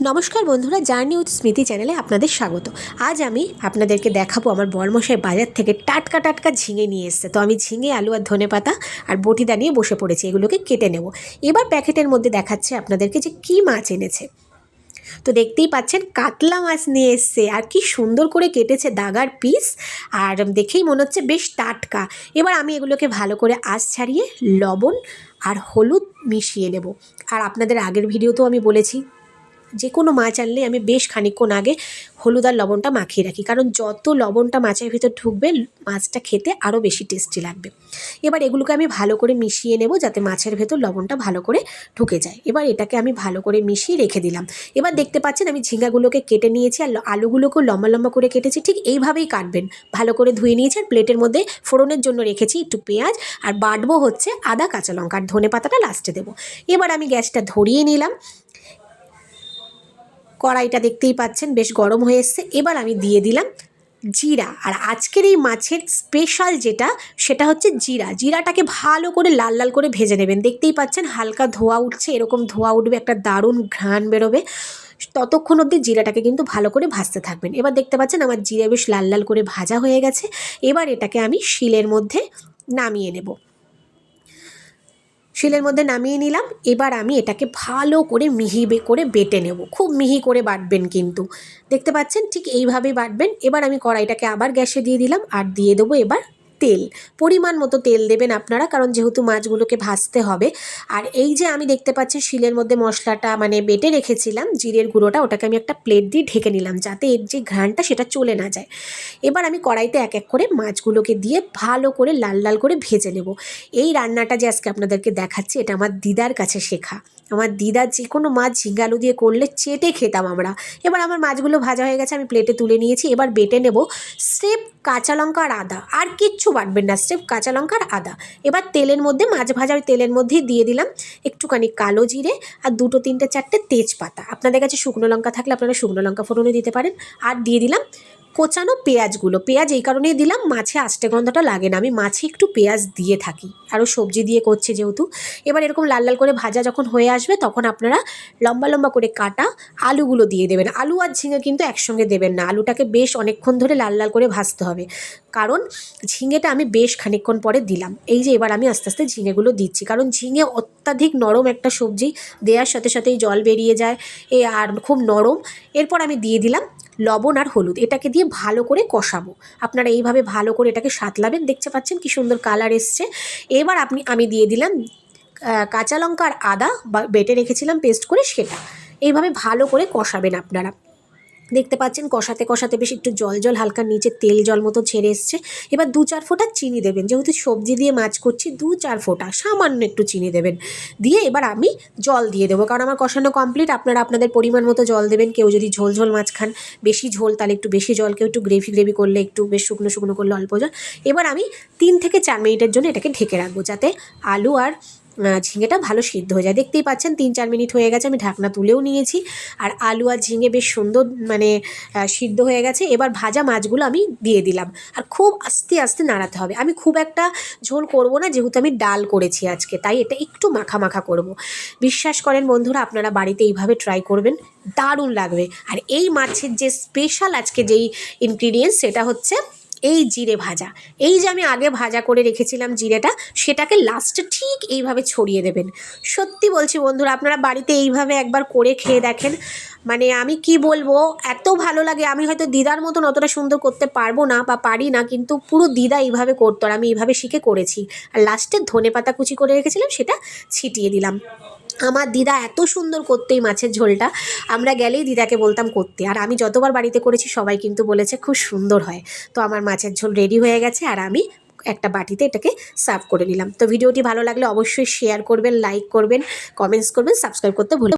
নমস্কার বন্ধুরা, journey with স্মৃতি চ্যানেলে আপনাদের স্বাগত। আজ আমি আপনাদেরকে দেখাবো আমার বরমশাই বাজার থেকে টাটকা টাটকা ঝিঙে নিয়ে এসেছে। তো আমি ঝিঙে, আলু আর ধনেপাতা আর বটিদা নিয়ে বসে পড়েছি, এগুলোকে কেটে নেব। এবার প্যাকেটের মধ্যে দেখাচ্ছে আপনাদেরকে যে কী মাছ এনেছে। তো দেখতেই পাচ্ছেন কাতলা মাছ নিয়ে এসছে, আর কি সুন্দর করে কেটেছে দাগার পিস, আর দেখেই মনে হচ্ছে বেশ টাটকা। এবার আমি এগুলোকে ভালো করে আঁশ ছাড়িয়ে লবণ আর হলুদ মিশিয়ে নেব। আর আপনাদের আগের ভিডিওতেও আমি বলেছি, যে কোনো মাছ আনলে আমি বেশ খানিকক্ষণ আগে হলুদ আর লবণটা মাখিয়ে রাখি, কারণ যত লবণটা মাছের ভিতর ঢুকবে মাছটা খেতে আরও বেশি টেস্টি লাগবে। এবার এগুলোকে আমি ভালো করে মিশিয়ে নেব, যাতে মাছের ভেতর লবণটা ভালো করে ঢুকে যায়। এবার এটাকে আমি ভালো করে মিশিয়ে রেখে দিলাম। এবার দেখতে পাচ্ছেন আমি ঝিঙ্গাগুলোকে কেটে নিয়েছি, আর আলুগুলোকেও লম্বা লম্বা করে কেটেছি। ঠিক এইভাবেই কাটবেন। ভালো করে ধুয়ে নিয়েছি, আর প্লেটের মধ্যে ফোড়নের জন্য রেখেছি একটু পেঁয়াজ, আর বাটবো হচ্ছে আদা, কাঁচা লঙ্কা, আর ধনে পাতাটা লাস্টে দেবো। এবার আমি গ্যাসটা ধরিয়ে নিলাম। কড়াইটা দেখতেই পাচ্ছেন বেশ গরম হয়ে এসছে। এবার আমি দিয়ে দিলাম জিরা, আর আজকের এই মাছের স্পেশাল যেটা সেটা হচ্ছে জিরাটাকে ভালো করে লাল লাল করে ভেজে নেবেন। দেখতেই পাচ্ছেন হালকা ধোঁয়া উঠছে, এরকম ধোঁয়া উঠবে, একটা দারুণ ঘ্রাণ বেরোবে। ততক্ষণ অবধি জিরাটাকে কিন্তু ভালো করে ভাজতে থাকবেন। এবার দেখতে পাচ্ছেন আমার জিরা বেশ লাল লাল করে ভাজা হয়ে গেছে। এবার এটাকে আমি শিলের মধ্যে নামিয়ে নেব। শিলের মধ্যে নামিয়ে নিলাম। এবার আমি এটাকে ভালো করে মিহি করে বেটে নেব। খুব মিহি করে বাটবেন কিন্তু, দেখতে পাচ্ছেন ঠিক এইভাবেই বাটবেন। এবার আমি কড়াইটাকে আবার গ্যাসে দিয়ে দিলাম, আর দিয়ে দেবো এবার তেল। পরিমাণ মতো তেল দেবেন আপনারা, কারণ যেহেতু মাছগুলোকে ভাজতে হবে। আর এই যে আমি দেখতে পাচ্ছি শিলের মধ্যে মশলাটা মানে বেটে রেখেছিলাম, জিরের গুঁড়োটা, ওটাকে আমি একটা প্লেট দিয়ে ঢেকে নিলাম, যাতে এর যে ঘ্রাণটা সেটা চলে না যায়। এবার আমি কড়াইতে এক এক করে মাছগুলোকে দিয়ে ভালো করে লাল লাল করে ভেজে নেব। এই রান্নাটা যে আজকে আপনাদেরকে দেখাচ্ছি, এটা আমার দিদার কাছে শেখা। আমার দিদা যে কোনো মাছ ঝিঙ্গা আলু দিয়ে করলে চেটে খেতাম আমরা। এবার আমার মাছগুলো ভাজা হয়ে গেছে, আমি প্লেটে তুলে নিয়েছি। এবার বেটে নেব স্রেফ কাঁচা লঙ্কা আর আদা, আর কিচ্ছু বাটবেন না, স্রেফ কাঁচা লঙ্কা আর আদা। এবার তেলের মধ্যে, মাছ ভাজার তেলের মধ্যেই দিয়ে দিলাম একটুখানি কালো জিরে, আর দুটো তিনটে চারটে তেজপাতা। আপনাদের কাছে শুকনো লঙ্কা থাকলে আপনারা শুকনো লঙ্কা ফোড়নে দিতে পারেন। আর দিয়ে দিলাম কোচানো পেঁয়াজগুলো। পেঁয়াজ এই কারণেই দিলাম, মাছে আষ্টে গন্ধটা লাগে না, আমি মাছে একটু পেঁয়াজ দিয়ে থাকি, আরও সবজি দিয়ে করছি যেহেতু। এবার এরকম লাল লাল করে ভাজা যখন হয়ে আসবে, তখন আপনারা লম্বা লম্বা করে কাটা আলুগুলো দিয়ে দেবেন। আলু আর ঝিঙে কিন্তু একসঙ্গে দেবেন না, আলুটাকে বেশ অনেকক্ষণ ধরে লাল লাল করে ভাজতে হবে, কারণ ঝিঙেটা আমি বেশ খানিকক্ষণ পরে দিলাম। এই যে এবার আমি আস্তে আস্তে ঝিঙেগুলো দিচ্ছি, কারণ ঝিঙে অত্যাধিক নরম একটা সবজি, দেওয়ার সাথে সাথেই জল বেরিয়ে যায়, আর খুব নরম। এরপর আমি দিয়ে দিলাম লবণ আর হলুদ, এটাকে দিয়ে ভালো করে কষাবো। আপনারা এইভাবে ভালো করে এটাকে সাঁতলাবেন। দেখতে পাচ্ছেন কি সুন্দর কালার এসছে। এবার আমি দিয়ে দিলাম কাঁচা লঙ্কা আর আদা বেটে রেখেছিলাম পেস্ট করে, সেটা এইভাবে ভালো করে কষাবেন আপনারা। দেখতে পাচ্ছেন কষাতে কষাতে বেশ একটু জল জল, হালকা নিচে তেল জল মতো ছেড়ে এসছে। এবার 2-4 ফোঁটা চিনি দেবেন, যেহেতু সবজি দিয়ে মাছ করছি, 2-4 ফোঁটা সামান্য একটু চিনি দেবেন। দিয়ে এবার আমি জল দিয়ে দেবো, কারণ আমার কষানো কমপ্লিট। আপনারা আপনাদের পরিমাণ মতো জল দেবেন। কেউ যদি ঝোল ঝোল মাছ খান, বেশি ঝোল, তাহলে একটু বেশি জল, কেউ একটু গ্রেভি করলে একটু বেশ শুকনো শুকনো করলে অল্প জল। এবার আমি 3 থেকে 4 মিনিটের জন্য এটাকে ঢেকে রাখবো, যাতে আলু আর ঝিঙেটা ভালো সিদ্ধ হয়ে যায়। দেখতেই পাচ্ছেন 3-4 মিনিট হয়ে গেছে, আমি ঢাকনা তুলেও নিয়েছি, আর আলু আর ঝিঙে বেশ সুন্দর মানে সিদ্ধ হয়ে গেছে। এবার ভাজা মাছগুলো আমি দিয়ে দিলাম, আর খুব আস্তে আস্তে নাড়াতে হবে। আমি খুব একটা ঝোল করব না, যেহেতু আমি ডাল করেছি আজকে, তাই এটা একটু মাখা মাখা করব। বিশ্বাস করেন বন্ধুরা, আপনারা বাড়িতে এইভাবে ট্রাই করবেন, দারুণ লাগবে। আর এই মাছের যে স্পেশাল আজকে যেই ইনগ্রিডিয়েন্টস, সেটা হচ্ছে এই জিরে ভাজা। এই যে আমি আগে ভাজা করে রেখেছিলাম জিরেটা, সেটাকে লাস্টে ঠিক এইভাবে ছড়িয়ে দেবেন। সত্যি বলছি বন্ধুরা, আপনারা বাড়িতে এইভাবে একবার করে খেয়ে দেখেন, মানে আমি কি বলবো, এত ভালো লাগে। আমি হয়তো দিদার মতন অতটা সুন্দর করতে পারবো না বা পারি না, কিন্তু পুরো দিদা এইভাবে করতো, আর আমি এইভাবে শিখে করেছি। আর লাস্টে ধনেপাতা কুচি করে রেখেছিলাম, সেটা ছিটিয়ে দিলাম। আমার দিদা এত সুন্দর করতো এই মাছের ঝোলটা, আমরা গেলেই দিদাকে বলতাম করতে। আর আমি যতবার বাড়িতে করেছি সবাই কিন্তু বলেছে খুব সুন্দর হয়। তো আমার মাছের ঝোল রেডি হয়ে গেছে, আর আমি একটা বাটিতে এটাকে সার্ভ করে নিলাম। তো ভিডিওটি ভালো লাগলে অবশ্যই শেয়ার করবেন, লাইক করবেন, কমেন্টস করবেন, সাবস্ক্রাইব করতে ভুলবেন না।